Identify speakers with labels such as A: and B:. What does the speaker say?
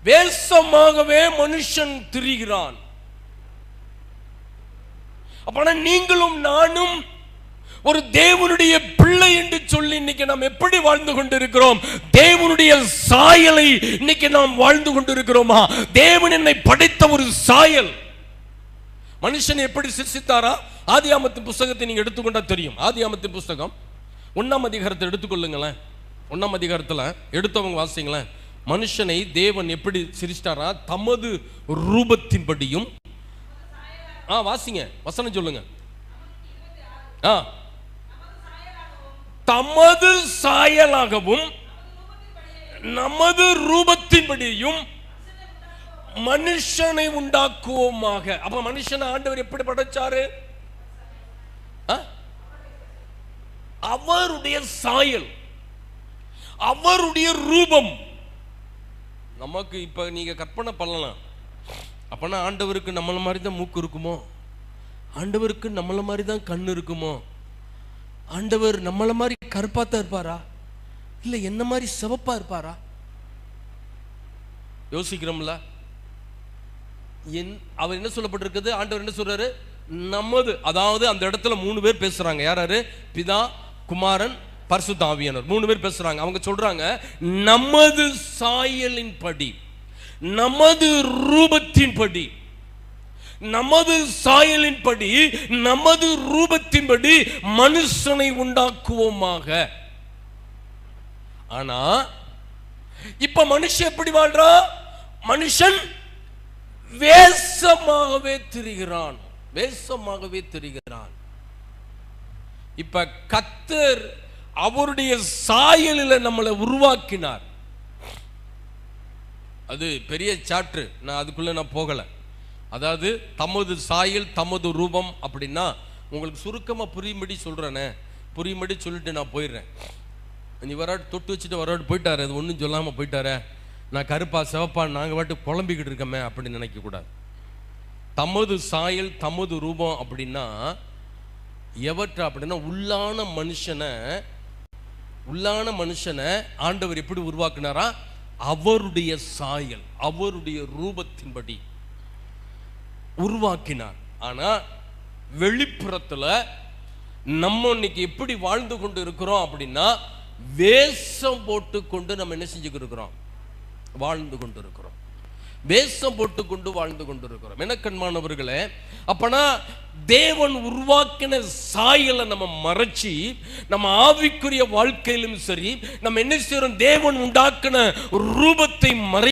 A: வேஷமாகவே மனுஷன் திரிகிறான். அப்ப நீங்களும் நானும் ஒரு தேவனுடைய பிள்ளை என்று சொல்லி இன்னைக்கு நாம் எப்படி வாழ்ந்து கொண்டிருக்கிறோம்? தேவனுடைய சாயலை இன்னைக்கு நாம் வாழ்ந்து கொண்டிருக்கிறோமா? தேவன் என்னை படைத்த ஒரு சாயல். மனுஷன் எப்படி சிருஷ்டித்தாரா? ஆதியாகமத்தின் புஸ்தகத்தை நீங்க எடுத்துக்கொண்டா தெரியும். ஆதியாகமத்தின் புஸ்தகம் 1ஆம் அதிகாரத்தை எடுத்துக்கொள்ளுங்களேன். 1ஆம் அதிகாரத்தில் எடுத்தவங்க வாசிங்களேன். மனுஷனை தேவன் எப்படி சிருஷ்டித்தாரா? தமது ரூபத்தின்படியும். வாசிங்க, வசனம் சொல்லுங்க. தமது சாயலாகவும் நமது ரூபத்தின்படியும் மனுஷனை உண்டாக்குவோமாக. அப்ப மனுஷனை ஆண்டவர் எப்படி படைச்சாரு? அவருடைய சாயல், அவருடைய ரூபம். நமக்கு இப்ப நீங்க கற்பனை பண்ணலாம், அப்பனா ஆண்டவருக்கு நம்மள மாதிரி தான் மூக்கு இருக்குமோ? ஆண்டவருக்கு நம்மள மாதிரி தான் கண் இருக்குமோ? ஆண்டவர் நம்மள மாதிரி கருப்பாத்தான் இருப்பாரா, இல்ல என்ன மாதிரி சிவப்பா இருப்பாரா? யோசிக்கிறோம்ல. அவர் என்ன சொல்லப்பட்டிருக்குது? ஆண்டவர் என்ன சொல்றாரு? நமது, அதாவது அந்த இடத்துல 3 பேர் பேசுறாங்க. யாராரு? பிதா, குமாரன், பரிசுத்த ஆவியானவர். 3 பேர் பேசுறாங்க. அவங்க சொல்றாங்க, நமது சாயலின் படி, நமது ரூபத்தின்படி, நமது சாயலின்படி, நமது ரூபத்தின்படி மனுஷனை உண்டாக்குவோமாக. ஆனா இப்ப மனுஷன் எப்படி வாழ்றா? மனுஷன் வேஷமாகவே திரிகிறான், வேஷமாகவே திரிகிறான். இப்ப கர்த்தர் அவருடைய சாயலில் நம்மளை உருவாக்கினார். அது பெரிய சாப்டர், நான் அதுக்குள்ள போகல. அதாவது தமது சாயல் தமது ரூபம் அப்படின்னா உங்களுக்கு சுருக்கமா புரியும்படி சொல்றேனே, புரியும்படி சொல்லிட்டு நான் போயிடுறேன். நீ வராட்டு தொட்டு வச்சுட்டு வராட்டு போயிட்டாரு, அது ஒன்றும் சொல்லாம போயிட்டார, நான் கருப்பா சிவப்பா நாங்கள் வாட்டு குழம்பிக்கிட்டு இருக்கமே அப்படின்னு நினைக்க கூடாது. தமது சாயல் தமது ரூபம் அப்படின்னா எவற்ற அப்படின்னா உள்ளான மனுஷனை ஆண்டவர் எப்படி உருவாக்குனாரா? அவருடைய சாயல், அவருடைய ரூபத்தின்படி உருவாக்கினார். ஆனா வெளிப்புறத்துல நம்ம இன்னைக்கு எப்படி வாழ்ந்து கொண்டு இருக்கிறோம் அப்படின்னா, வேஷம் போட்டுக்கொண்டு நம்ம என்ன செஞ்சுக்கிட்டு இருக்கிறோம்? வாழ்ந்து கொண்டு இருக்கிறோம். வேஷம் போட்டுக்கொண்டு வாழ்ந்து கொண்டிருக்கிறோம். எனக்கண்மானவர்களே, அப்பனா தேவன் உருவாக்கின சாயலை நம்ம மறைச்சி நம்ம ஆவிக்குரிய வாழ்க்கையிலும் சரி நம்ம என்ன செய்யறோம்? தேவன் உண்டாக்கின ரூபத்தை மறை